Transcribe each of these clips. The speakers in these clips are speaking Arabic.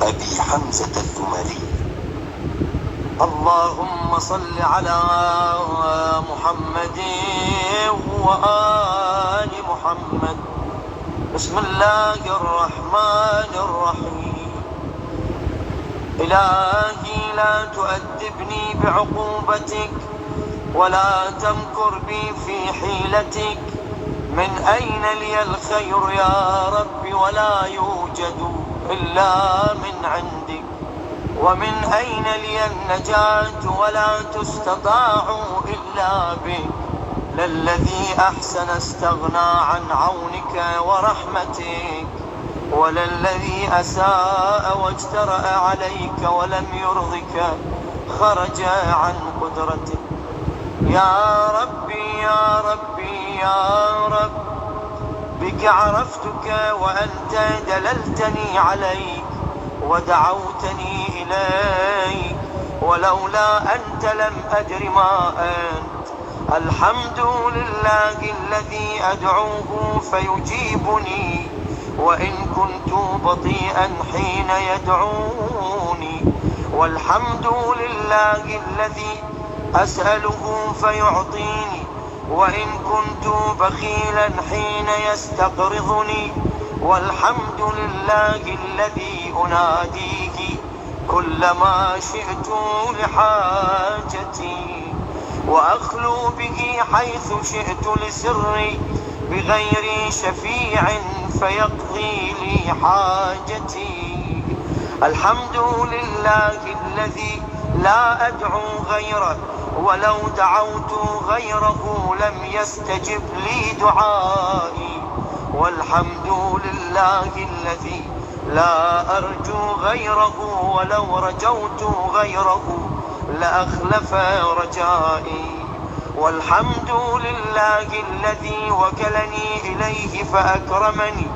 أبي حمزة الثمري. اللهم صل على محمد وآل محمد. بسم الله الرحمن الرحيم. إلهي لا تؤدبني بعقوبتك ولا تمكر بي في حيلتك. من أين لي الخير يا رب ولا يوجد إلا من عندك. ومن أين لي النجاة ولا تستطاع إلا بك. للذي أحسن استغنى عن عونك ورحمتك، وللذي أساء واجترأ عليك ولم يرضك خرج عن قدرتك. يا ربي يا ربي يا رب، بك عرفتك وأنت دللتني عليك ودعوتني إليك، ولولا أنت لم أدر ما أنت. الحمد لله الذي أدعوه فيجيبني وإن كنت بطيئا حين يدعوني، والحمد لله الذي أسأله فيعطيني وإن كنت بخيلا حين يستقرضني، والحمد لله الذي أناديه كلما شئت لحاجتي، وأخلو به حيث شئت لسري بغير شفيع فيقضي لي حاجتي. الحمد لله الذي لا أدعو غيره، ولو دعوت غيره لم يستجب لي دعائي. والحمد لله الذي لا أرجو غيره، ولو رجوت غيره لأخلف رجائي. والحمد لله الذي وكلني إليه فأكرمني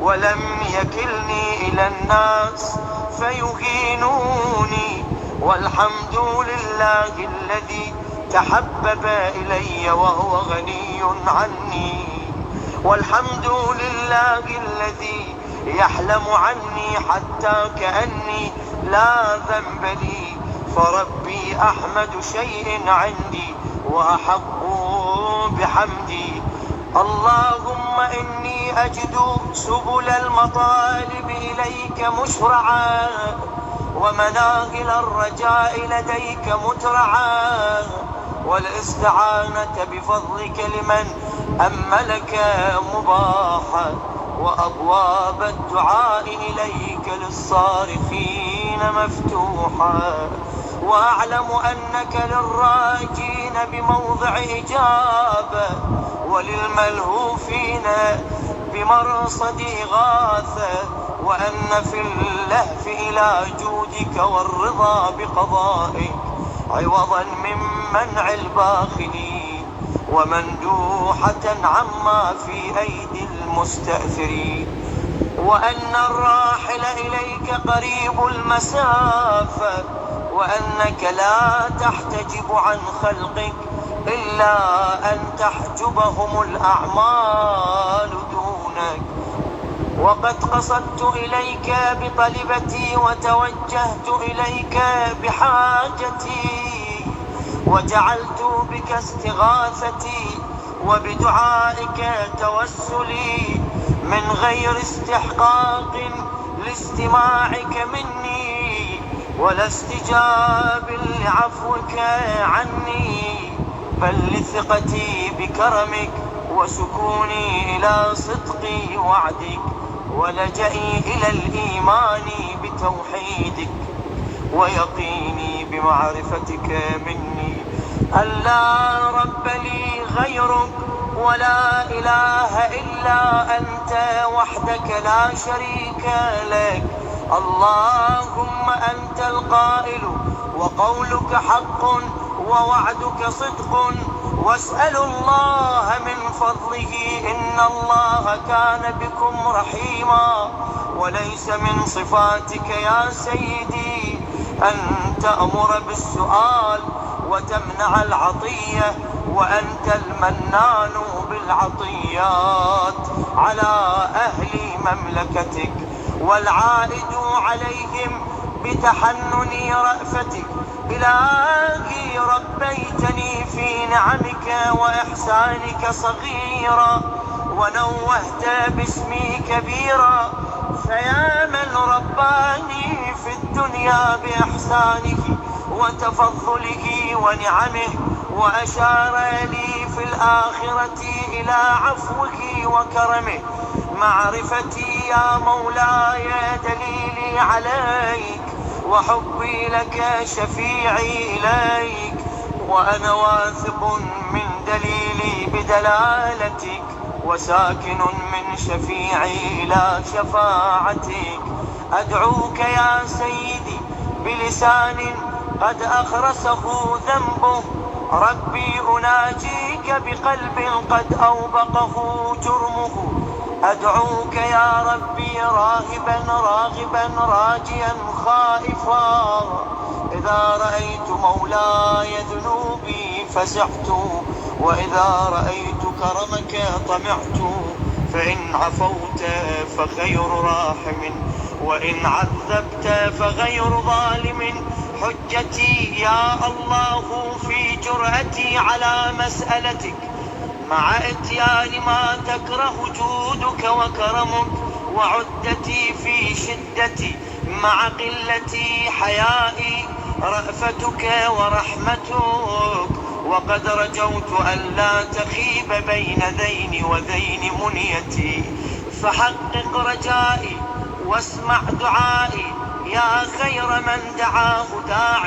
ولم يكلني إلى الناس فيهينوني. والحمد لله الذي تحبب إلي وهو غني عني. والحمد لله الذي يحلم عني حتى كأني لا ذنب لي، فربي أحمد شيء عندي وأحق بحمدي. اللهم إني أجد سبل المطالب إليك مشرعا، ومناهل الرجاء لديك مترعا، والاستعانة بفضلك لمن أملك مباحا، وأبواب الدعاء إليك للصارخين مفتوحا. وأعلم أنك للراجين بموضع إجابة، وللملهوفين بمرصد إغاثة، وأن في اللهف إلى جودك والرضا بقضائك عوضا من منع الباخلين، ومندوحة عما في أيدي المستأثرين. وأن الراحل إليك قريب المسافة، وأنك لا تحتجب عن خلقك إلا أن تحجبهم الأعمال دونك. وقد قصدت إليك بطلبتي وتوجهت إليك بحاجتي، وجعلت بك استغاثتي وبدعائك توسلي من غير استحقاق لاستماعك مني ولا استجاب لعفوك عني، بل لثقتي بكرمك وسكوني إلى صدق وعدك ولجئي إلى الإيمان بتوحيدك ويقيني بمعرفتك مني. ألا رب لي غيرك ولا إله إلا أنت وحدك لا شريك لك. اللهم أنت القائل وقولك حق ووعدك صدق، واسأل الله من فضله إن الله كان بكم رحيما. وليس من صفاتك يا سيدي أن تأمر بالسؤال وتمنع العطية، وأنت المنان بالعطيات على أهل مملكتك. والعائد عليهم بتحنن رأفتك. إلهي ربيتني في نعمك وإحسانك صغيرا، ونوهت باسمي كبيرا، فيا من رباني في الدنيا بإحسانه وتفضله ونعمه، وأشار لي في الآخرة إلى عفوه وكرمه. معرفتي يا مولاي دليلي عليك، وحبي لك شفيعي إليك، وأنا واثق من دليلي بدلالتك، وساكن من شفيعي إلى شفاعتك. أدعوك يا سيدي بلسان قد أخرسه ذنبه، ربي أناجيك بقلب قد أوبقه جرمه. أدعوك يا ربي راغبا راغبا راجيا خائفا، إذا رأيت مولاي ذنوبي فزعت، وإذا رأيت كرمك طمعت. فإن عفوت فخير راحم، وإن عذبت فغير ظالم. حجتي يا الله في جرأتي على مسألتك، مع اتيان ما تكره جودك وكرمك، وعدتي في شدتي مع قلتي حيائي رأفتك ورحمتك. وقد رجوت ألا تخيب بين ذين وذين منيتي، فحقق رجائي واسمع دعائي يا خير من دعاه داع،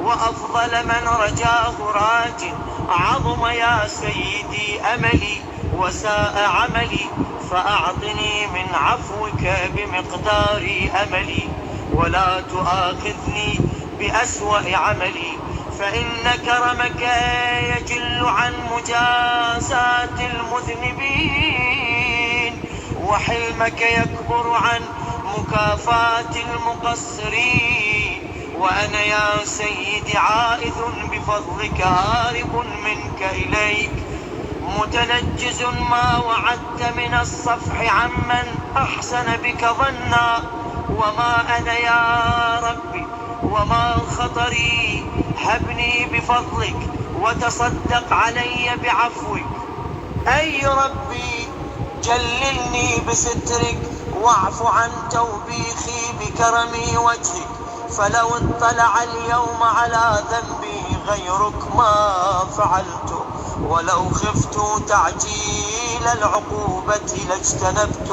وأفضل من رجاه راج. عظم يا سيدي أملي وساء عملي، فأعطني من عفوك بمقدار أملي، ولا تؤاخذني بأسوأ عملي، فإن كرمك يجل عن مجازاة المذنبين، وحلمك يكبر عن مكافاة المقصرين. وأنا يا سيدي عائذ بفضلك هارب منك إليك، متنجز ما وعدت من الصفح عمن أحسن بك ظنا. وما أنا يا ربي وما خطري، هبني بفضلك وتصدق علي بعفوك. أي ربي جللني بسترك، واعف عن توبيخي بكرم وجهك. فلو اطلع اليوم على ذنبي غيرك ما فعلت، ولو خفت تعجيل العقوبة لاجتنبت.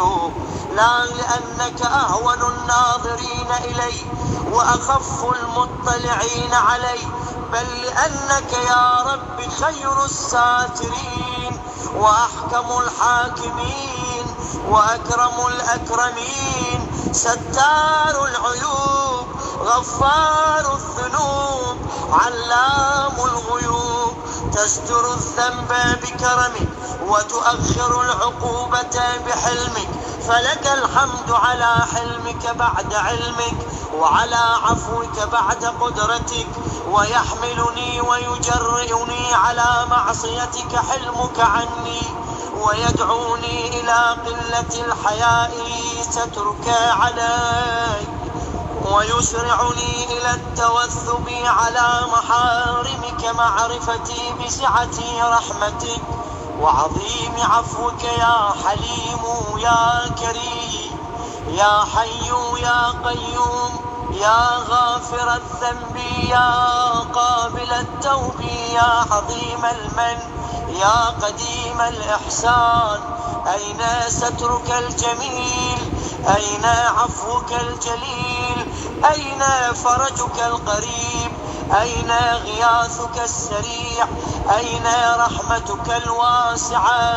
لا لأنك أهون الناظرين إلي وأخف المطلعين علي، بل لأنك يا رب خير الساترين وأحكم الحاكمين وأكرم الأكرمين، ستار العيوب غفار الذنوب علام الغيوب. تستر الذنب بكرمك وتؤخر العقوبة بحلمك، فلك الحمد على حلمك بعد علمك، وعلى عفوك بعد قدرتك. ويحملني ويجرئني على معصيتك حلمك عني، ويدعوني إلى قلة الحياء سترك علي، ويسرعني إلى التوثب على محارمك معرفتي بسعة رحمتك وعظيم عفوك. يا حليم يا كريم يا حي يا قيوم يا غافر الذنب يا قابل التوب يا عظيم المن يا قديم الإحسان. أين سترك الجميل؟ أين عفوك الجليل؟ أين فرجك القريب؟ أين غياثك السريع؟ أين رحمتك الواسعة؟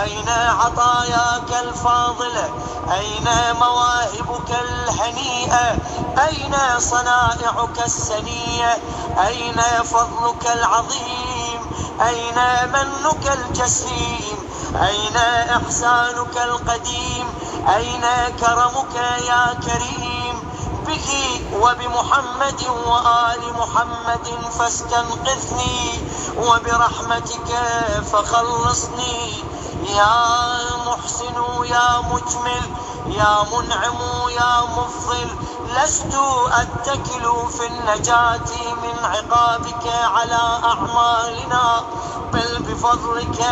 أين عطاياك الفاضلة؟ أين مواهبك الهنيئة؟ أين صنائعك السنية؟ أين فضلك العظيم؟ أين منك الجسيم؟ أين إحسانك القديم؟ أين كرمك يا كريم؟ به وبمحمد وآل محمد فاستنقذني، وبرحمتك فخلصني. يا محسن يا مجمل يا منعم يا مفضل، لست أتكل في النجاة من عقابك على أعمالنا، بل بفضلك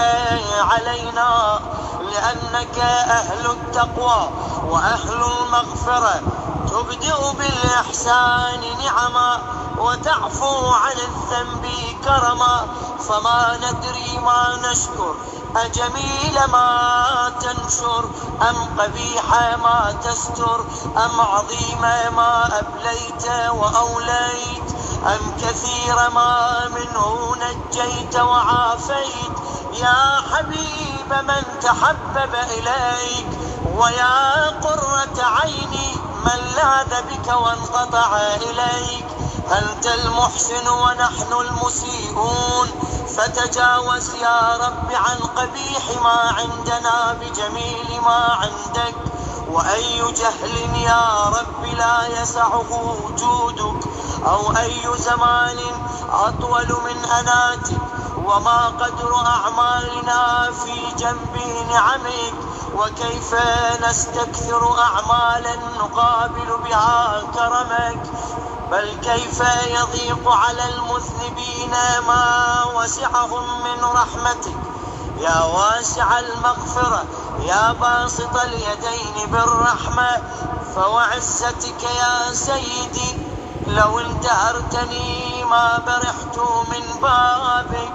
علينا، لأنك أهل التقوى وأهل المغفرة، تبدئ بالإحسان نعما وتعفو عن الذنب كرما، فما ندري ما نشكر، أجميل ما تنشر أم قبيح ما تستر، أم عظيم ما أبليت وأوليت، أم كثير ما منه نجيت وعافيت، يا حبيب من تحبب إليك، ويا قرة عيني من لاذ بك وانقطع إليك، أنت المحسن ونحن المسيئون، فتجاوز يا رب عن قبيح ما عندنا بجميل ما عندك، وأي جهل يا رب لا يسعه وجودك، أو أي زمان أطول من أناتك، وما قدر أعمالنا في جنب نعمك، وكيف نستكثر أعمالا نقابل بها كرمك، بل كيف يضيق على المذنبين ما وسعهم من رحمتك، يا واسع المغفرة يا باسط اليدين بالرحمة، فوعزتك يا سيدي لو انتهرتني ما برحت من بابك،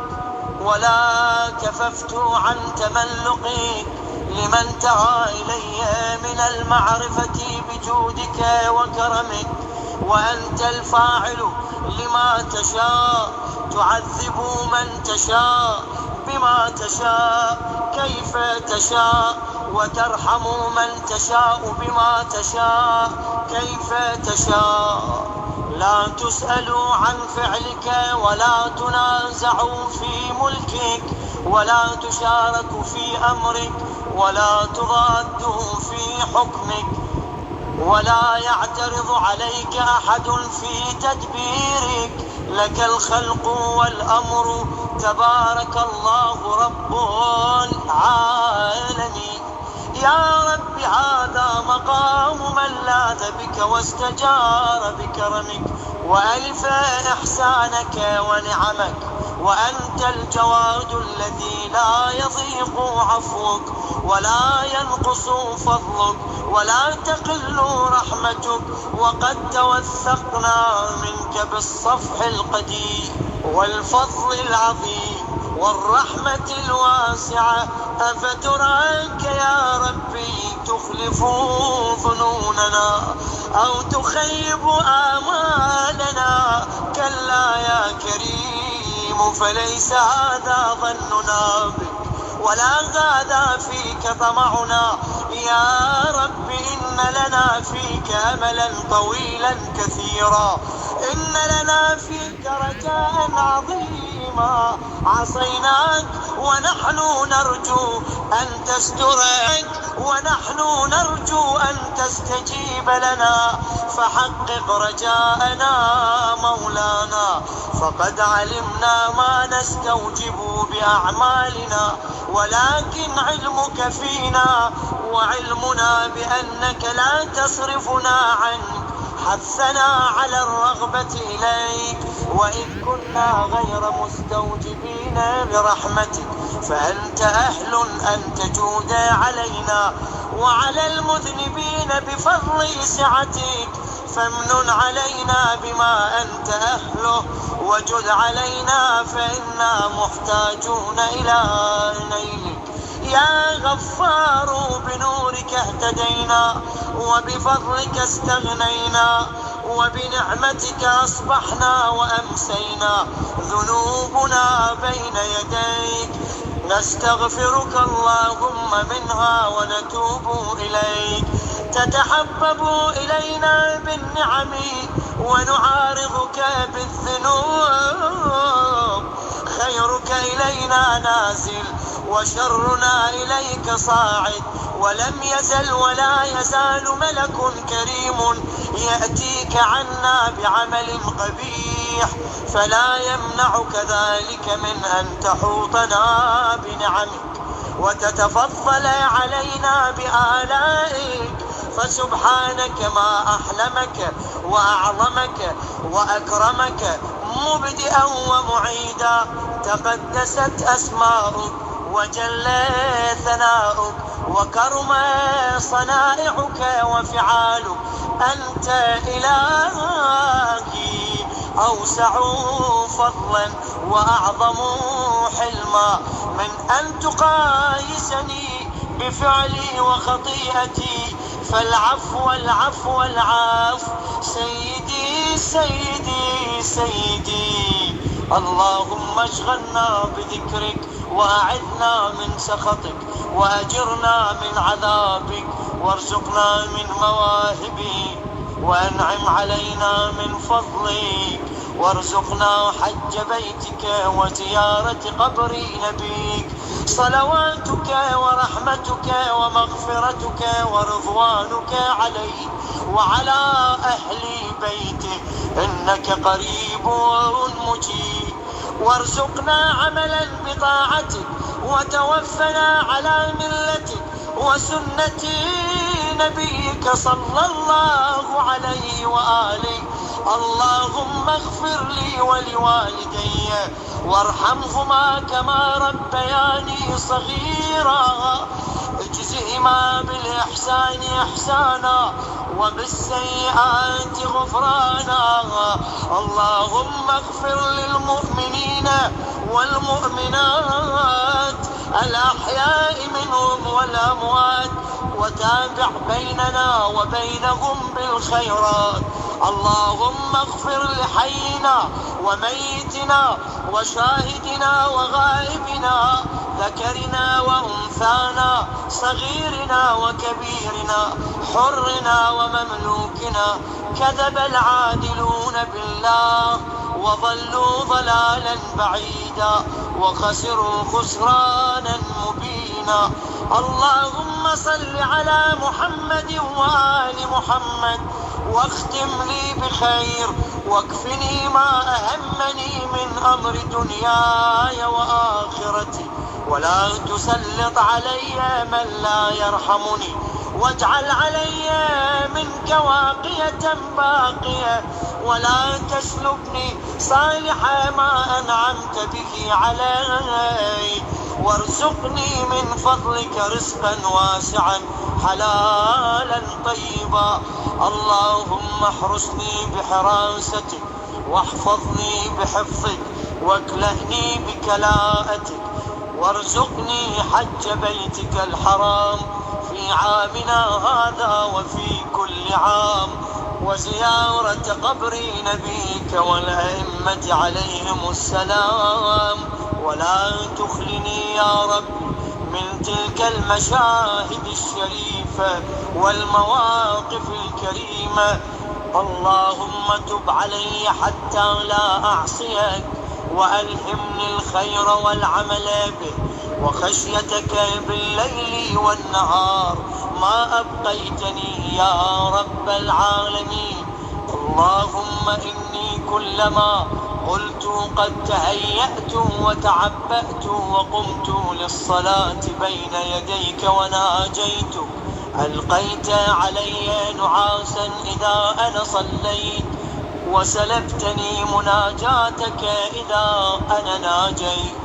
ولا كففت عن تملقك لمن تعا إلي من المعرفة بجودك وكرمك، وأنت الفاعل لما تشاء، تعذب من تشاء بما تشاء كيف تشاء، وترحم من تشاء بما تشاء كيف تشاء، لا تسأل عن فعلك ولا تنازع في ملكك، ولا تشارك في أمرك ولا تضاد في حكمك، ولا يعترض عليك أحد في تدبيرك، لك الخلق والأمر تبارك الله رب العالمين، يا رب هذا مقام من لاذ بك واستجار بكرمك، وألف إحسانك ونعمك، وأنت الجواد الذي لا يضيق عفوك ولا ينقص فضلك ولا تقل رحمتك، وقد توثقنا منك بالصفح القديم والفضل العظيم والرحمة الواسعة، أفتراك يا ربي تخلف ظنوننا أو تخيب آمالنا، كلا يا كريم فليس هذا ظننا بك ولا هذا فيك طمعنا، يا رب إن لنا فيك أملا طويلا كثيرا، إن لنا فيك رجاء عظيما، عصيناك ونحن نرجو أن تسترك، ونحن نرجو أن تستجيب لنا، فحقق رجاءنا مولانا، فقد علمنا ما نستوجب بأعمالنا، ولكن علمك فينا وعلمنا بأنك لا تصرفنا عنك حثنا على الرغبة إليك، وإن كنا غير مستوجبين برحمتك، فأنت أهل أن تجود علينا وعلى المذنبين بفضل سعتك، فامنن علينا بما أنت أهله، وجد علينا فإنا محتاجون إلى نيلك، يا غفار بنورك اهتدينا، وبفضلك استغنينا، وبنعمتك أصبحنا وأمسينا، ذنوبنا بين يديك نستغفرك اللهم منها ونتوب إليك، تتحبب إلينا بالنعم ونعارضك بالذنوب، خيرك إلينا نازل وشرنا إليك صاعد، ولم يزل ولا يزال ملك كريم يأتيك عنا بعمل قبيح، فلا يمنعك ذلك من أن تحوطنا بنعمك وتتفضل علينا بآلائك، فسبحانك ما أحلمك وأعظمك وأكرمك مبدئا ومعيدا. تقدست أسماؤك وجل ثناؤك وكرم صنائعك وفعالك. أنت إلهي أوسع فضلا وأعظم حلما من أن تقايسني بفعلي وخطيئتي. فالعفو العفو العفو سيدي سيدي سيدي. اللهم اشغلنا بذكرك وأعذنا من سخطك وأجرنا من عذابك وارزقنا من مواهبك وأنعم علينا من فضلك وارزقنا حج بيتك وزيارة قبر نبيك. صلواتك ورحمتك ومغفرتك ورضوانك عليه وعلى أهل بيته إنك قريب مجيب. وارزقنا عملا بطاعتك وتوفنا على ملتك وسنة نبيك صلى الله عليه وآله. اللهم اغفر لي ولوالدي وارحمهما كما ربياني صغيرا. اجزهما بالإحسان إحسانا وبالسيئات غفرانا. اللهم اغفر للمؤمنين والمؤمنات الأحياء منهم والأموات وتابع بيننا وبينهم بالخيرات. اللهم اغفر لحينا وميتنا وشاهدنا وغائبنا ذكرنا وأنثانا صغيرنا وكبيرنا حرنا ومملوكنا. كذب العادلون بالله وضلوا ضلالا بعيدا وخسروا خسرانا مبينا. اللهم صل على محمد وآل محمد واختم لي بخير واكفني ما أهمني من أمر دنياي وآخرتي ولا تسلط علي من لا يرحمني واجعل علي منك واقية باقية ولا تسلبني صالح ما أنعمت به علي. وارزقني من فضلك رزقا واسعا حلالا طيبا. اللهم احرسني بحراستك واحفظني بحفظك واكلأني بكلاءتك وارزقني حج بيتك الحرام في عامنا هذا وفي كل عام وزيارة قبر نبيك والأئمة عليهم السلام. ولا تخلني يا رب من تلك المشاهد الشريفة والمواقف الكريمة. اللهم تب علي حتى لا أعصيك وألهمني الخير والعمل به وخشيتك بالليل والنهار ما أبقيتني يا رب العالمين. اللهم إني كلما قلت قد تهيأت وتعبأت وقمت للصلاة بين يديك وناجيت ألقيت علي نعاسا إذا أنا صليت وسلبتني مناجاتك إذا أنا ناجيت.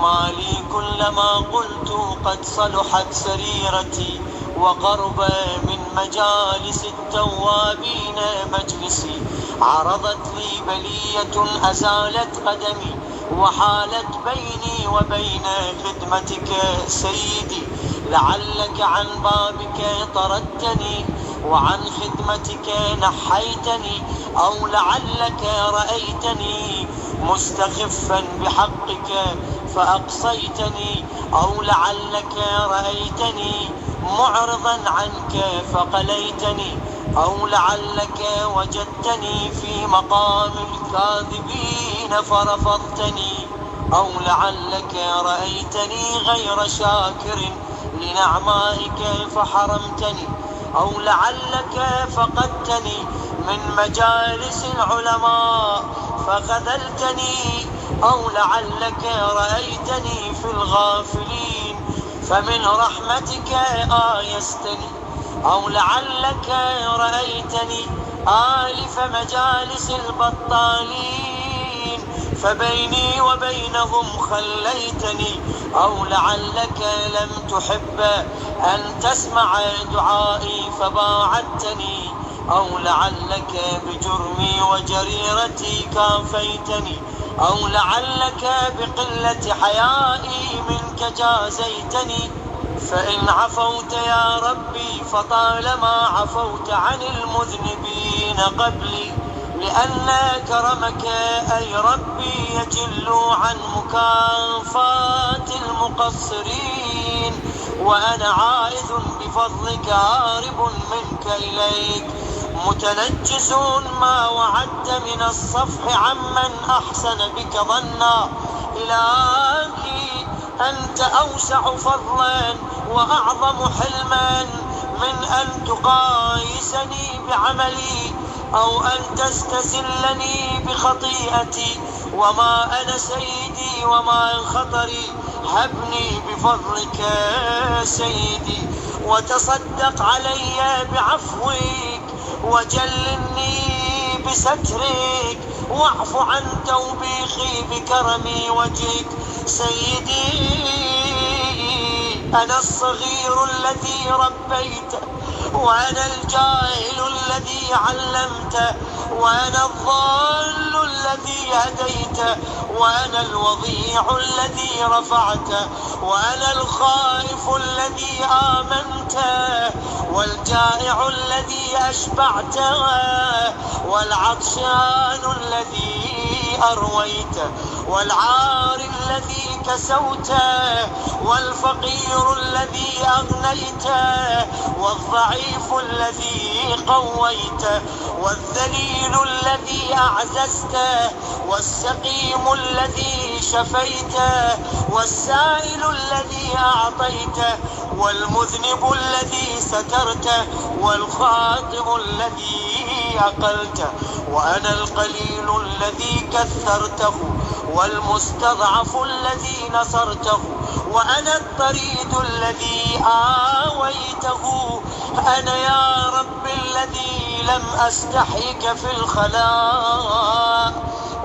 ما لي كلما قلت قد صلحت سريرتي وقرب من مجالس التوابين مجلسي عرضت لي بلية أزالت قدمي وحالت بيني وبين خدمتك سيدي. لعلك عن بابك طردتني وعن خدمتك نحيتني أو لعلك رأيتني مستخفا بحقك فأقصيتني أو لعلك رأيتني معرضا عنك فقليتني أو لعلك وجدتني في مقام الكاذبين فرفضتني أو لعلك رأيتني غير شاكر لنعمائك فحرمتني أو لعلك فقدتني من مجالس العلماء فخذلتني أو لعلك رأيتني في الغافلين فمن رحمتك آيستني أو لعلك رأيتني آلف مجالس البطالين فبيني وبينهم خليتني، أو لعلك لم تحب أن تسمع دعائي فباعدتني، أو لعلك بجرمي وجريرتي كافيتني، أو لعلك بقلة حيائي منك جازيتني. فإن عفوت يا ربي فطالما عفوت عن المذنبين قبلي، لأن كرمك أي ربي يجل عن مكافاة المقصرين، وأنا عائذ بفضلك هارب منك إليك متنجس ما وعدت من الصفح عمن أحسن بك ظنا. إلهي أنت أوسع فضلا وأعظم حلما من أن تقايسني بعملي أو أن تستسلني بخطيئتي، وما أنا سيدي وما خطري، هبني بفضلك سيدي وتصدق علي بعفوك وجلني بسترك، واعف عن توبيخي بكرم وجهك. سيدي أنا الصغير الذي ربيت، وأنا الجاهل الذي علمت، وأنا الضال الذي هديت، وأنا الوضيع الذي رفعت، وأنا الخائف الذي آمنت، والجائع الذي أشبعت، والعطشان الذي أرويت، والعار الذي كسوت، والفقير الذي أغنيت، والضعيف الذي قويت، والذليل الذي أعززت، والسقيم الذي شفيت، والسائل الذي أعطيت، والمذنب الذي سترت، والخاطئ الذي أقلت، وأنا القليل الذي كثرته، والمستضعف الذي نصرته، وأنا الطريد الذي آويته. أنا يا رب الذي لم أستحيك في الخلاء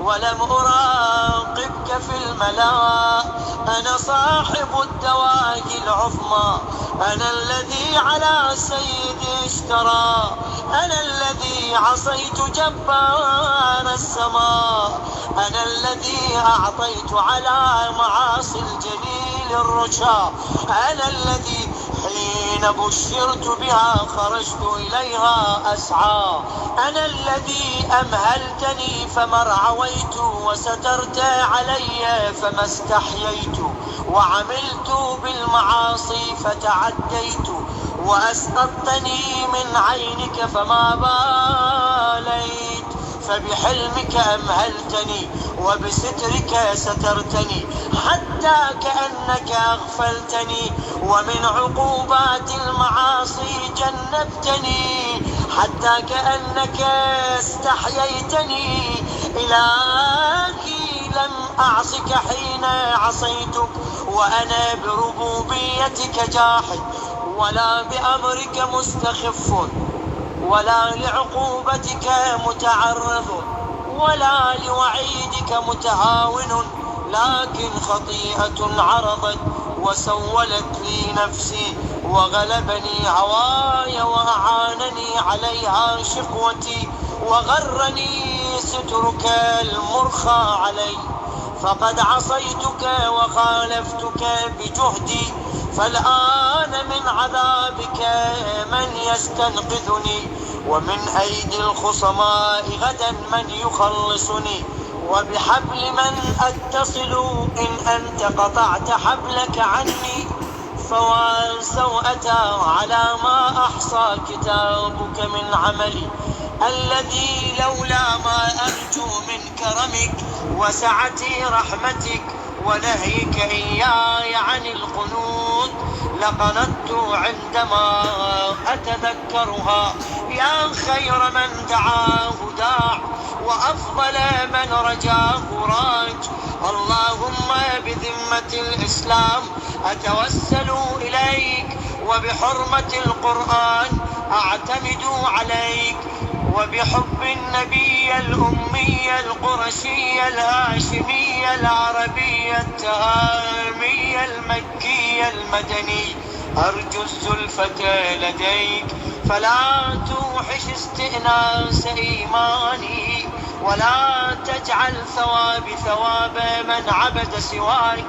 ولم أراقبك في الملاء. أنا صاحب الدواهي العظمى، أنا الذي على سيدي اشترى، أنا الذي عصيت جبار السماء، أنا الذي أعطيت على معاصي الجليل الرشا، أنا الذي حين بشرت بها خرجت إليها أسعى، أنا الذي أمهلتني فما ارعويت، وسترت علي فما استحييت، وعملت بالمعاصي فتعديت، وأسقطتني من عينك فما باليت. فبحلمك أمهلتني وبسترك سترتني، حتى كأنك أغفلتني، ومن عقوبات المعاصي جنبتني، حتى كأنك استحييتني. إلهي لم أعصك حين عصيتك، وأنا بربوبيتك جاحد، ولا بأمرك مستخف، ولا لعقوبتك متعرض، ولا لوعيدك متهاون، لكن خطيئة عرضت وسولت لي نفسي، وغلبني هواي، وأعانني عليها شقوتي، وغرني سترك المرخى علي. فقد عصيتك وخالفتك بجهدي، فالآن من عذابك من يستنقذني، ومن أيدي الخصماء غدا من يخلصني، وبحبل من أتصل إن أنت قطعت حبلك عني. فوان سوءة على ما أحصى كتابك من عملي، الذي لولا ما أرجو من كرمك وسعة رحمتك ونهيك إياي عن القنوت لقنطت عندما أتذكرها. يا خير من دعاه داع، وأفضل من رجاه راج. اللهم بذمة الإسلام أتوسل إليك وبحرمة القرآن أعتمد عليك، وبحب النبي الأمي القرشي الهاشمي العربي التهامي المكي المدني أرجو الزلفة لديك، فلا توحش استئناس إيماني، ولا تجعل ثوابي ثواب من عبد سواك،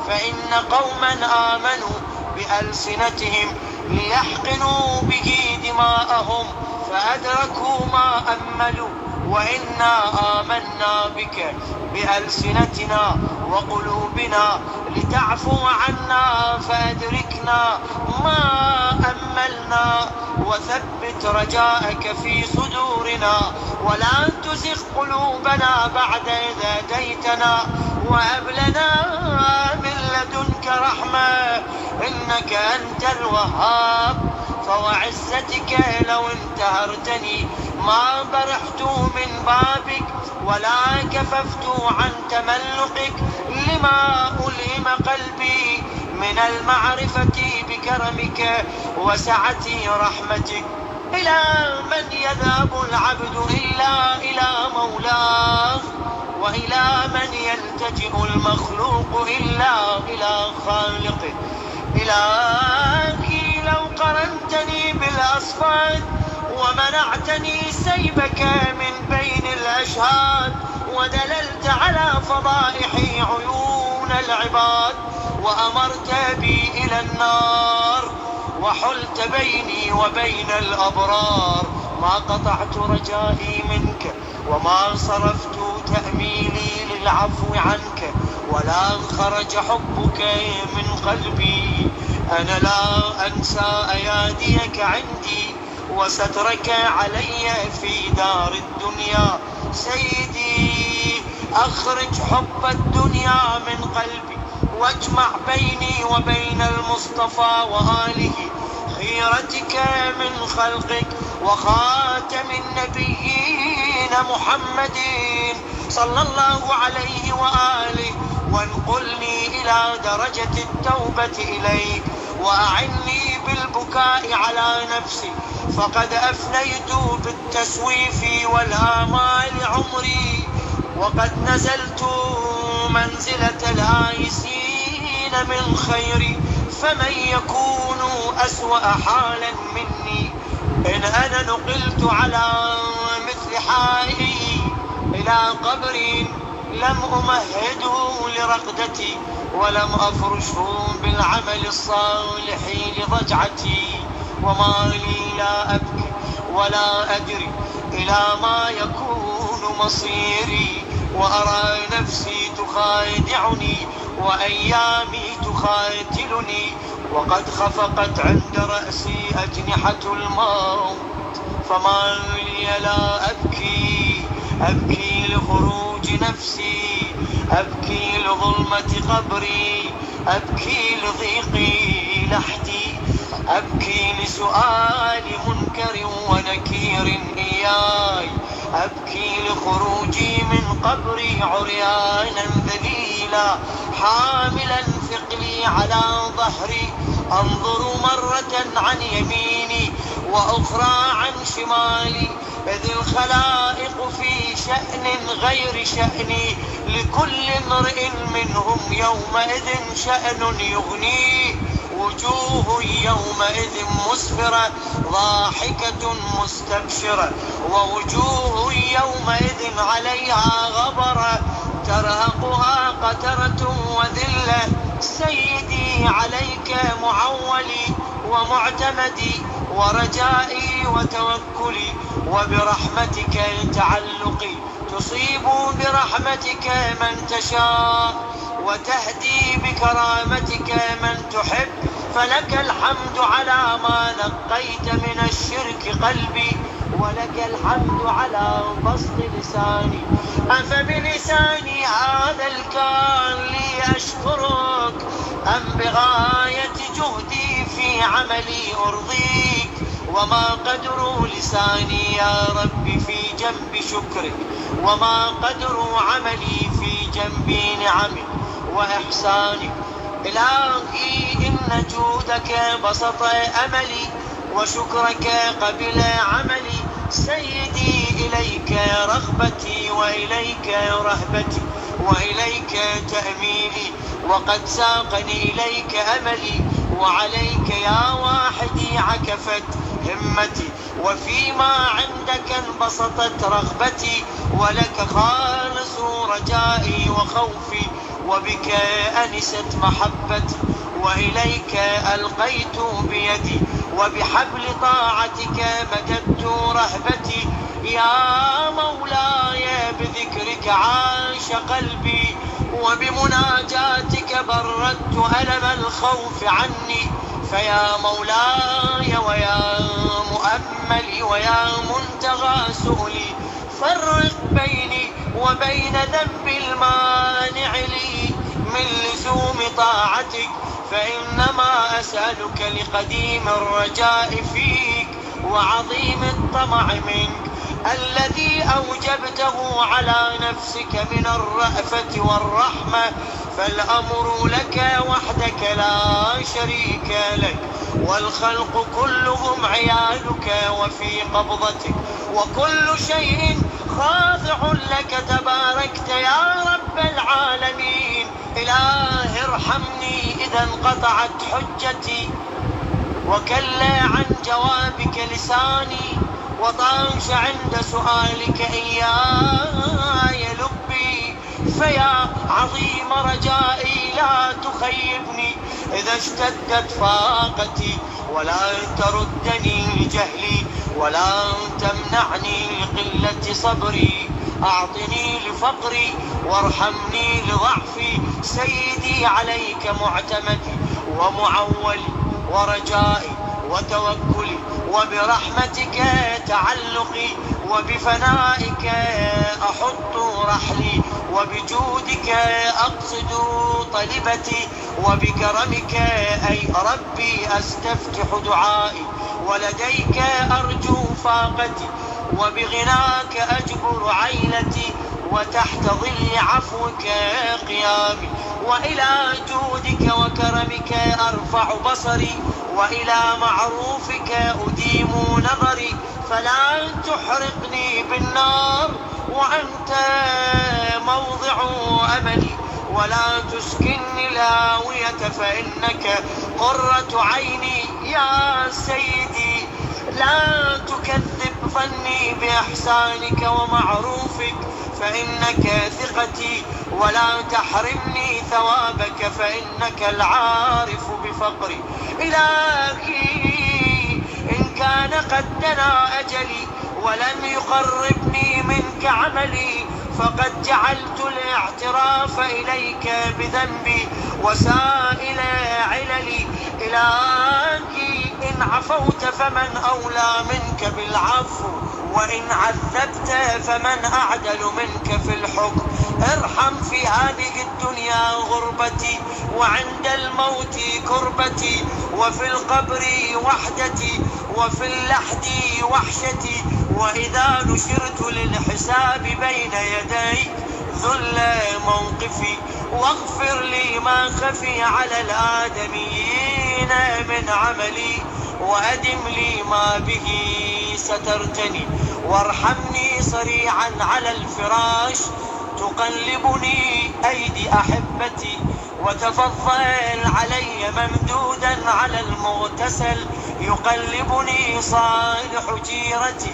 فإن قوما آمنوا بألسنتهم ليحقنوا به دماءهم فأدركوا ما أملوا، وإنا آمنا بك بألسنتنا وقلوبنا لتعفو عنا فأدركنا ما أملنا، وثبت رجاءك في صدورنا، ولا تزغ قلوبنا بعد إذ هديتنا، وهب لنا من لدنك رحمة إنك أنت الوهاب، فوعزتك لو انتهرتني ما برحت من بابك، ولا كففت عن تملقك لما ألهم قلبي من المعرفة بكرمك وسعة رحمتك. إلى من يذهب العبد إلا إلى مولاه، وإلى من يلتجئ المخلوق إلا إلى خالقه. إلهي لو قرنتني بالأصفاد ومنعتني سيبك من بين الأشهاد، ودللت على فضائح عيون العباد، وأمرت بي إلى النار، وحلت بيني وبين الأبرار، ما قطعت رجائي منك، وما صرفت تأميلي للعفو عنك، ولا خرج حبك من قلبي. أنا لا أنسى أياديك عندي وسترك علي في دار الدنيا. سيدي أخرج حب الدنيا من قلبي، واجمع بيني وبين المصطفى وآله خيرتك من خلقك وخاتم النبيين محمد صلى الله عليه وآله، وانقلني إلى درجة التوبة إليك، وأعني بالبكاء على نفسي، فقد أفنيت بالتسويف والآمال عمري، وقد نزلت منزلة الآيسين من خيري، فمن يكون أسوأ حالا مني إن أنا نقلت على مثل حالي إلى قبر لم أمهده لرقدتي، ولم أفرشه بالعمل الصالح لضجعتي، وما لي لا أبكي ولا أدري إلى ما يكون مصيري، وأرى نفسي تخادعني وأيامي تخاتلني، وقد خفقت عند رأسي أجنحة الموت، فما لي لا أبكي، أبكي لخروج نفسي، أبكي لظلمة قبري، أبكي لضيقي لحدي، أبكي لسؤال منكر ونكير إياي، أبكي لخروجي من قبري عريانا ذليلا حاملا ثقلي على ظهري، أنظر مرة عن يميني وأخرى عن شمالي، إذ الخلائق في شأن غير شأني، لكل امرئ منهم يومئذ شأن يغنيه، وجوه يومئذ مسفرة ضاحكة مستبشرة، ووجوه يومئذ عليها غبرة ترهقها قترة وذلة. سيدي عليك معولي ومعتمدي ورجائي وتوكلي، وبرحمتك تعلقي، تصيب برحمتك من تشاء وتهدي بكرامتك من تحب، فلك الحمد على ما نقيت من الشرك قلبي، ولك الحمد على بسط لساني. أفبلساني هذا الكان لي أشكرك، أم بغاية جهدي في عملي أرضيك؟ وما قدر لساني يا رب في جنب شكرك، وما قدر عملي في جنب نعمك وإحسانك. إلهي إن جودك بسط أملي وشكرك قبل عملي. سيدي إليك رغبتي وإليك رهبتي وإليك تأميلي، وقد ساقني إليك أملي، وعليك يا واحدي عكفت همتي، وفيما عندك انبسطت رغبتي، ولك خالص رجائي وخوفي، وبك أنست محبتي، وإليك ألقيت بيدي، وبحبل طاعتك مددت رهبتي. يا مولاي بذكرك عاش قلبي، وبمناجاتك بردت ألم الخوف عني. فيا مولاي ويا مؤملي ويا منتهى سؤلي، فرق بيني وبين ذنب المانع لي من لزوم طاعتك، فإنما أسألك لقديم الرجاء فيك وعظيم الطمع منك، الذي أوجبته على نفسك من الرأفة والرحمة. فالأمر لك وحدك لا شريك لك، والخلق كلهم عيالك وفي قبضتك، وكل شيء خاضع لك تباركت يا رب العالمين. إله ارحمني إذا انقطعت حجتي، وكلا عن جوابك لساني، وطاش عند سؤالك إياي لبي. فيا عظيم رجائي لا تخيبني إذا اشتدت فاقتي، ولا تردني جهلي، ولا تمنعني لقلة صبري. أعطني لفقري وارحمني لضعفي. سيدي عليك معتمدي ومعولي ورجائي وتوكلي، وبرحمتك تعلقي، وبفنائك أحط رحلي، وبجودك أقصد طلبتي، وبكرمك أي ربي أستفتح دعائي، ولديك أرجو فاقتي، وبغناك أجبر عيلتي، وتحت ظل عفوك قيامي، وإلى جودك وكرمك أرفع بصري، وإلى معروفك أديم نظري. فلا تحرقني بالنار وأنت موضع أملي، ولا تسكنني الهاوية فإنك قرة عيني. يا سيدي لا تكذب ظني بإحسانك ومعروفك، فإنك ثقتي، ولا تحرمني ثوابك فإنك العارف بفقري. إلهي إن كان قد دنا أجلي ولم يقربني منك عملي، فقد جعلت الاعتراف إليك بذنبي وسائل عللي. إلهي إن عفوت فمن أولى منك بالعفو، وإن عذبت فمن أعدل منك في الحكم. ارحم في هذه الدنيا غربتي، وعند الموت كربتي، وفي القبر وحدتي، وفي اللحد وحشتي، وإذا نشرت للحساب بين يديك ذل موقفي. واغفر لي ما خفي على الآدميين من عملي، وأدم لي ما به سترتني، وارحمني صريعا على الفراش تقلبني أيدي أحبتي، وتفضل علي ممدودا على المغتسل يقلبني صالح جيرتي،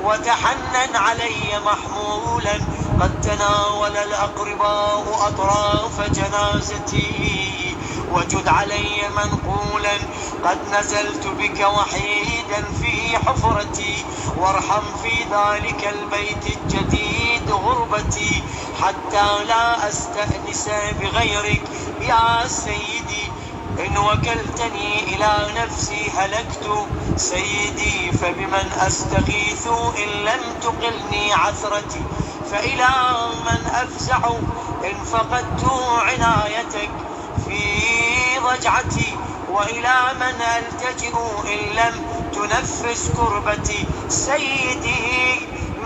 وتحنن علي محمولا قد تناول الأقرباء أطراف جنازتي، وجد علي منقولا قد نزلت بك وحيدا في حفرتي، وارحم في ذلك البيت الجديد غربتي، حتى لا أستأنس بغيرك يا سيدي. إن وكلتني إلى نفسي هلكت سيدي، فبمن أستغيث إن لم تقلني عثرتي، فإلى من أفزع إن فقدت عنايتك في ضجعتي، وإلى من ألتجئ إن لم تنفس كربتي. سيدي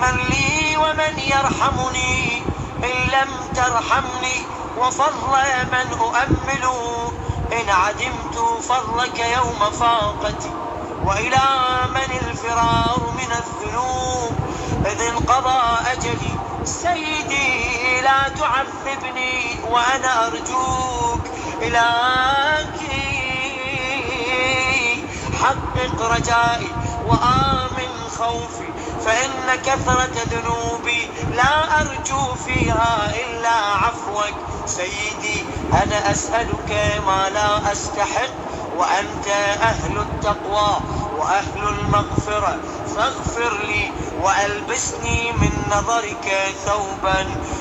من لي ومن يرحمني إن لم ترحمني وفر من أؤمل، إن عدمت فرك يوم فاقتي، وإلى من الفرار من الذنوب إذ انقضى أجلي. سيدي لا تعذبني وأنا أرجوك، إلهي حقق رجائي وآمن خوفي، فإن كثرة ذنوبي لا أرجو فيها إلا عفوك. سيدي أنا أسألك ما لا أستحق، وأنت أهل التقوى وأهل المغفرة، فاغفر لي وألبسني من نظرك ثوبا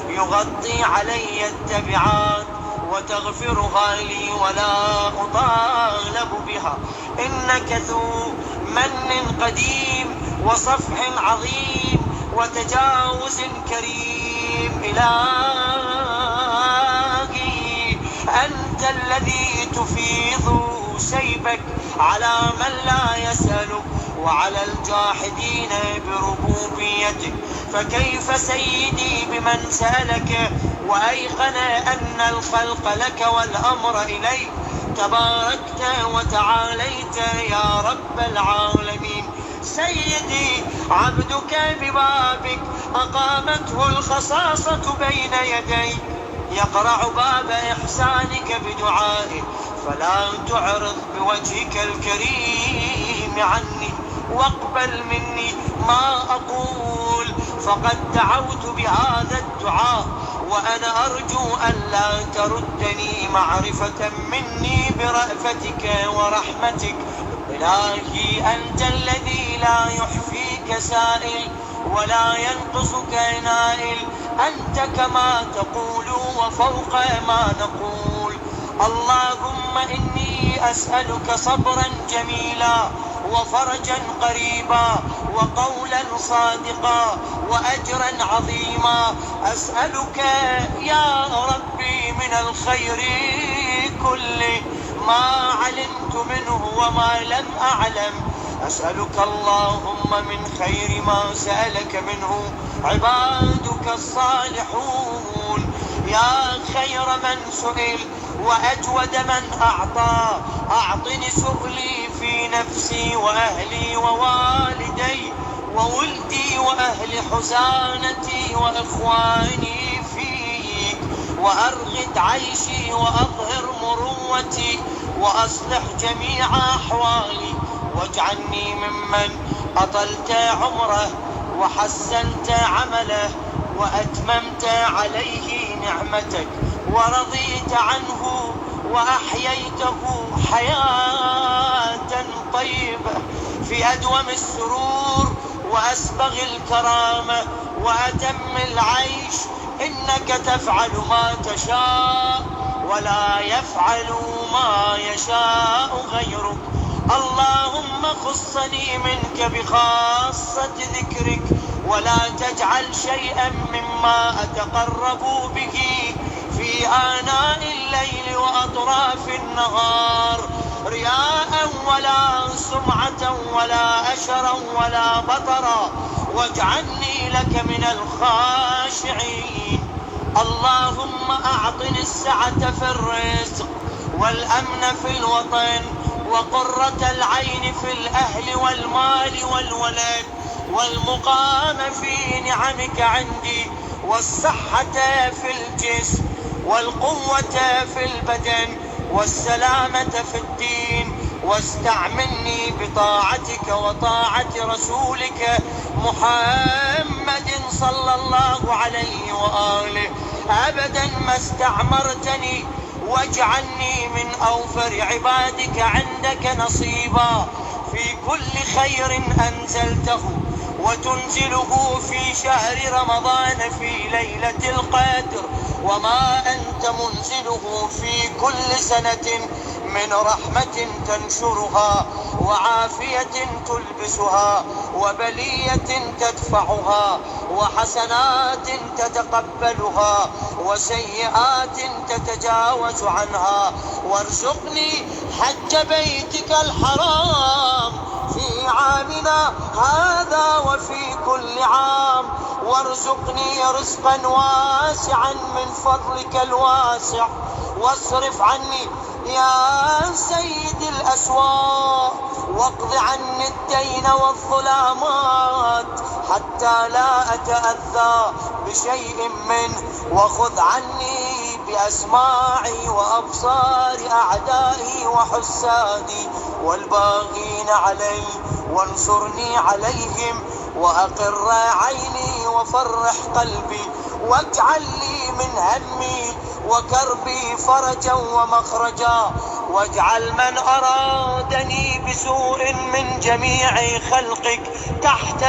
يغطي علي التبعات، وتغفرها لي ولا أطالب بها، إنك ذو من قديم وصفح عظيم وتجاوز كريم. إلهي أنت الذي تفيض سيبك على من لا يسألك وعلى الجاحدين بربوبيتك، فكيف سيدي بمن سألك وأيقن أن الخلق لك والأمر إليك؟ تباركت وتعاليت يا رب العالمين. سيدي عبدك ببابك أقامته الخصاصة بين يديك، يقرع باب إحسانك بدعائه، فلا تعرض بوجهك الكريم عني، واقبل مني ما أقول، فقد دعوت بهذا الدعاء وأنا أرجو أن لا تردني معرفة مني برأفتك ورحمتك. إلهي أنت الذي لا يحفيك سائل ولا ينقصك نائل، أنت كما تقول وفوق ما نقول. اللهم إني أسألك صبرا جميلا وفرجا قريبا وقولا صادقا وأجرا عظيما. أسألك يا ربي من الخير كله ما علمت منه وما لم أعلم. أسألك اللهم من خير ما سألك منه عبادك الصالحون، يا خير من سئل وأجود من أعطى. أعطني سؤلي في نفسي وأهلي ووالدي وولدي وأهل حزانتي وإخواني فيك، وأرغد عيشي وأظهر مروتي وأصلح جميع أحوالي، واجعلني ممن أطلت عمره وحسنت عمله وأتممت عليه نعمتك ورضيت عنه وأحييته حياة طيبة في أدوم السرور وأسبغ الكرامة وأتم العيش، إنك تفعل ما تشاء ولا يفعل ما يشاء غيرك. اللهم خصني منك بخاصة ذكرك، ولا تجعل شيئا مما أتقرب به في آناء الليل وأطراف النهار رياء ولا سمعة ولا أشرا ولا بطرا، واجعلني لك من الخاشعين. اللهم أعطني السعة في الرزق والأمن في الوطن وقرة العين في الأهل والمال والولد والمقام في نعمك عندي والصحة في الجسم والقوة في البدن والسلامة في الدين، واستعملني بطاعتك وطاعة رسولك محمد صلى الله عليه وآله أبدا ما استعمرتني، واجعلني من أوفر عبادك عندك نصيبا في كل خير أنزلته وتنزله في شهر رمضان في ليلة القدر، وما أنت منزله في كل سنة من رحمة تنشرها وعافية تلبسها وبلية تدفعها وحسنات تتقبلها وسيئات تتجاوز عنها. وارزقني حج بيتك الحرام في في عامنا هذا وفي كل عام، وارزقني رزقا واسعا من فضلك الواسع، واصرف عني يا سيد الأسواق، واقض عني الدين والظلامات حتى لا أتأذى بشيء منه، وخذ عني بأسماعي وأبصار أعدائي وحسادي والباغين علي، وانصرني عليهم، وأقر عيني وفرح قلبي، واجعل لي من همي وكربي فرجا ومخرجا، واجعل من أرادني بسوء من جميع خلقك تحت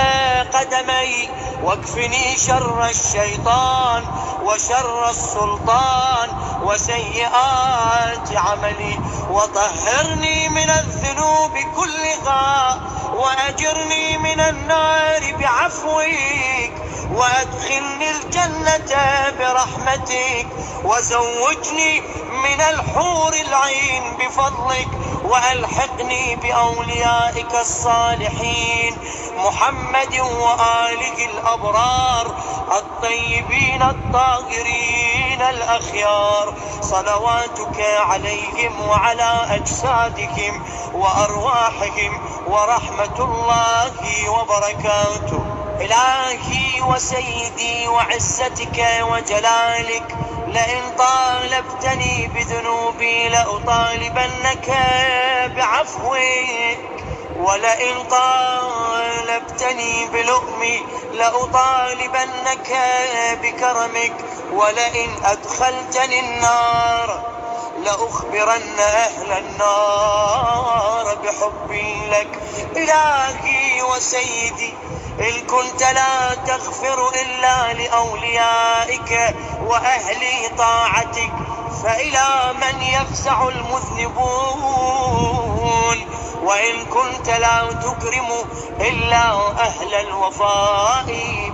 قدمي، واكفني شر الشيطان وشر السلطان وسيئات عملي، وطهرني من الذنوب كلها، وأجرني من النار بعفوك، وأدخلني الجنة برحمتك، وزوجني من الحور العين بفضلك، وألحقني بأوليائك الصالحين محمد وآله الأبرار الطيبين الطاهرين الأخيار، صلواتك عليهم وعلى أجسادهم وأرواحهم ورحمة الله وبركاته. إلهي وسيدي وعزتك وجلالك، لئن طالبتني بذنوبي لأطالبنك بعفوك، ولئن طالبتني بلؤمي لأطالبنك بكرمك، ولئن أدخلتني النار لأخبرن أهل النار بحبي لك. إلهي وسيدي، إن كنت لا تغفر إلا لأوليائك وأهل طاعتك، فإلى من يفزع المذنبون؟ وإن كنت لا تكرم إلا أهل الوفاء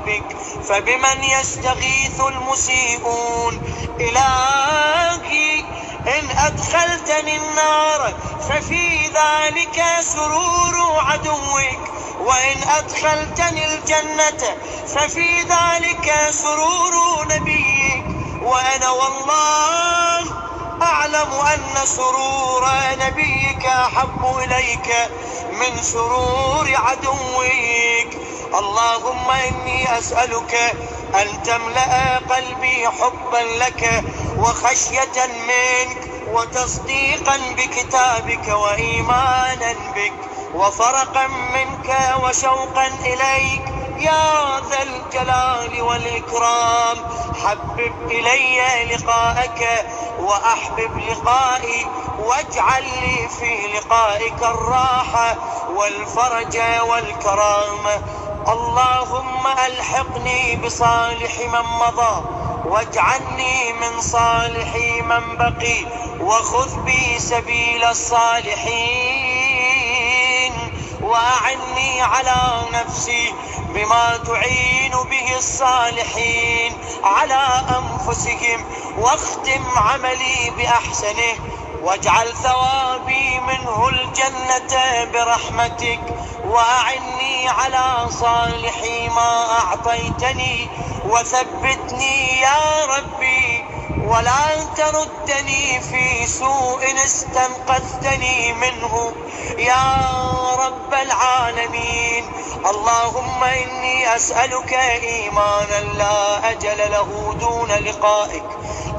بك، فبمن يستغيث المسيئون؟ إلهي، إن أدخلتني النار ففي ذلك سرور عدوك، وإن أدخلتني الجنة ففي ذلك سرور نبيك، وأنا والله أعلم أن سرور نبيك أحب إليك من سرور عدوك. اللهم إني أسألك أن تملأ قلبي حبا لك وخشية منك وتصديقا بكتابك وإيمانا بك وفرقا منك وشوقا إليك يا ذا الجلال والإكرام. حبب إلي لقاءك وأحبب لقائي، واجعل لي في لقائك الراحة والفرج والكرامة. اللهم ألحقني بصالح من مضى، واجعلني من صالح من بقي، وخذ بي سبيل الصالحين، وأعني على نفسي بما تعين به الصالحين على أنفسهم، واختم عملي بأحسنه، واجعل ثوابي منه الجنة برحمتك، وأعني على صالح ما أعطيتني، وثبتني يا ربي، ولا تردني في سوء استنقذتني منه يا رب العالمين. اللهم إني أسألك إيمانا لا أجل له دون لقائك،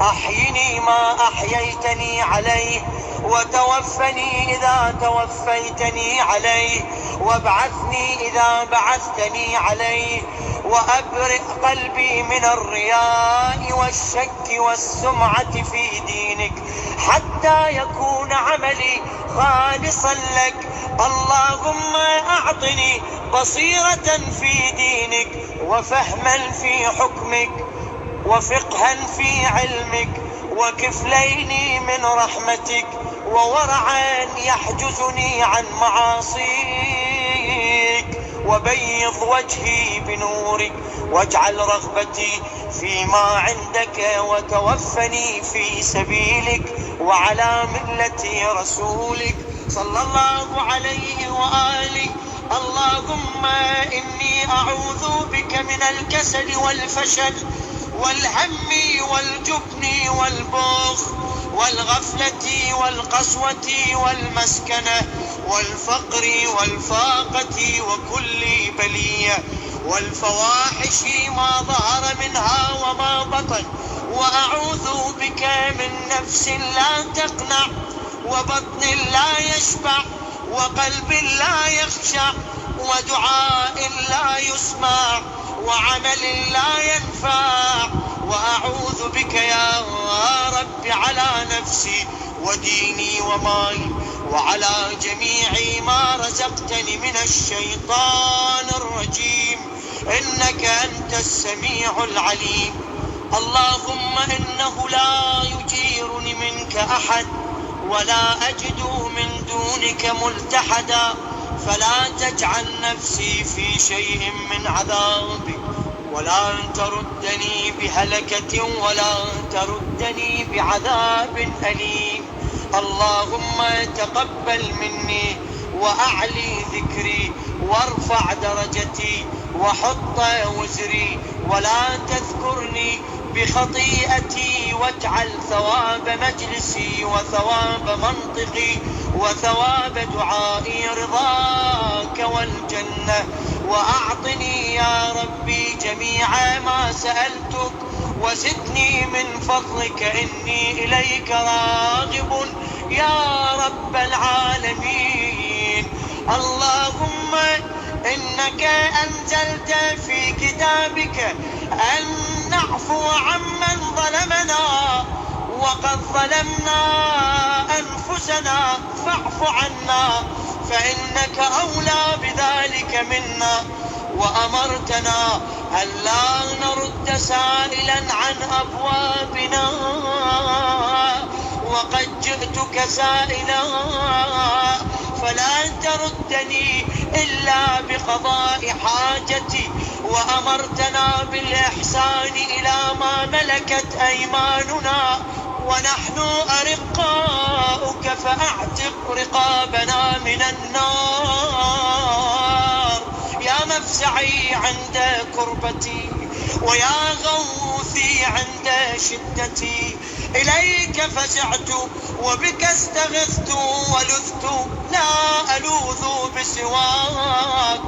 أحيني ما أحييتني عليه، وتوفني إذا توفيتني عليه، وابعثني إذا بعثتني عليه، وأبرئ قلبي من الرياء والشك والسمعة في دينك، حتى يكون عملي خالصا لك. اللهم أعطني بصيرة في دينك، وفهما في حكمك، وفقها في علمك، وكفلين من رحمتك، وورعا يحجزني عن معاصيك، وبيض وجهي بنورك، واجعل رغبتي فيما عندك، وتوفني في سبيلك وعلى ملة رسولك صلى الله عليه وآله اللهم إني أعوذ بك من الكسل والفشل والهم والجبن والبخل والغفلة والقسوة والمسكنة والفقر والفاقة وكل بلية والفواحش ما ظهر منها وما بطن. وأعوذ بك من نفس لا تقنع وبطن لا يشبع وقلب لا يخشع ودعاء لا يسمع وعمل لا ينفع. وأعوذ بك يا رب على نفسي وديني ومالي وعلى جميع ما رزقتني من الشيطان الرجيم، إنك أنت السميع العليم. اللهم إنه لا يجيرني منك أحد ولا أجد من دونك ملتحدا، فلا تجعل نفسي في شيء من عذابك ولا تردني بهلكة ولا تردني بعذاب أليم. اللهم تقبل مني وأعلي ذكري وارفع درجتي وحط وزري ولا تذكرني بخطيئتي، واجعل ثواب مجلسي وثواب منطقي وثواب دعائي رضاك والجنة. وأعطني يا ربي جميع ما سألتك وزدني من فضلك، إني إليك راغب يا رب العالمين. اللهم إنك أنزلت في كتابك أن نعفو عمن ظلمنا، وقد ظلمنا أنفسنا فاعف عنا فإنك أولى بذلك منا. وأمرتنا ألا نرد سائلا عن أبوابنا، وقد جئتك سائلا فلا تردني إلا بقضاء حاجتي. وأمرتنا بالإحسان إلى ما ملكت أيماننا، ونحن أرقاؤك فأعتق رقابنا من النار. يا مفزعي عند كربتي ويا غوثي عند شدتي، إليك فزعت وبك استغثت ولذت، لا ألوذ بسواك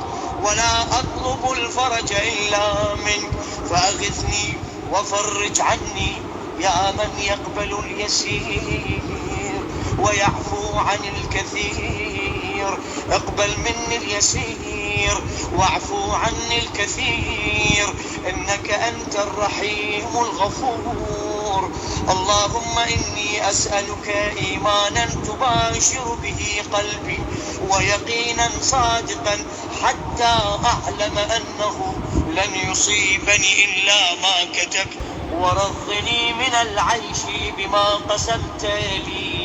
ولا أطلب الفرج إلا منك، فأغثني وفرج عني يا من يقبل اليسير ويعفو عن الكثير. اقبل مني اليسير واعفو عني الكثير، إنك أنت الرحيم الغفور. اللهم إني أسألك إيمانا تباشر به قلبي ويقينا صادقا حتى أعلم أنه لن يصيبني إلا ما كتبت، ورضني من العيش بما قسمت لي